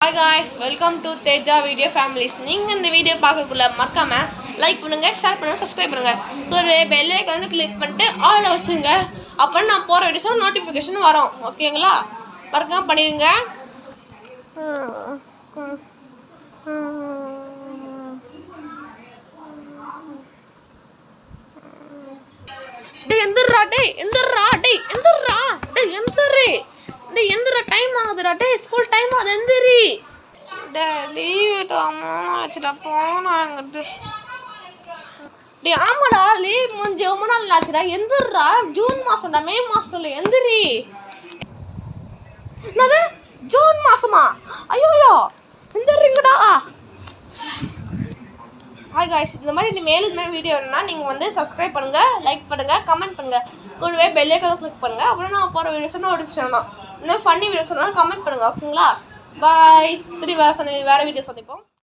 Hi guys, welcome to Teja Video Families. நீங்க இந்த video பார்க்கறதுக்குள்ள மறக்காம லைக் பண்ணுங்க, ஷேர் பண்ணுங்க, சப்ஸ்கிரைப் பண்ணுங்க. ஒரு பெல் ஐகானை கிளிக் பண்ணிட்டு ஆல்ல வச்சுங்க. அப்ப நான் போற வீடியோஸ் நோட்டிஃபிகேஷன் வரும். ஓகேங்களா? மறக்காம பண்ணிருங்க. டேய் எந்திரா எந்திரா டைம் ஆகுதுடா. டேய் ஸ்கூல் டைம் ஆகுது, எந்திரி. டேய் லீவ் ஆச்சுடா போனாங்கிட்டு. டேய் ஆமாடா லீவ் முடிஞ்சு ரொம்ப நாள் ஆச்சுடா. எந்திரா, ஜூன் மாசம்டா, மே மாசம்ல எந்திரி. என்னது ஜூன் மாசமா? ஐயோ எந்திரிங்கடா. ஹாய் காய்ஸ், இந்த மாதிரி மேலும் வீடியோ வேணும்னா நீங்கள் வந்து சப்ஸ்கிரைப் பண்ணுங்கள், லைக் பண்ணுங்கள், கமெண்ட் பண்ணுங்கள், கூடவே பெல் ஐகானை கிளிக் பண்ணுங்கள். அப்புறம் நான் போகிற வீடியோஸ் நோட்டிஃபிகேஷன் வரும். இன்னும் ஃபன்னி வீடியோஸ் சொன்னாலும் கமெண்ட் பண்ணுங்கள். ஓகேங்களா? பாய். திரும்பி வேறு வீடியோ சந்திப்போம்.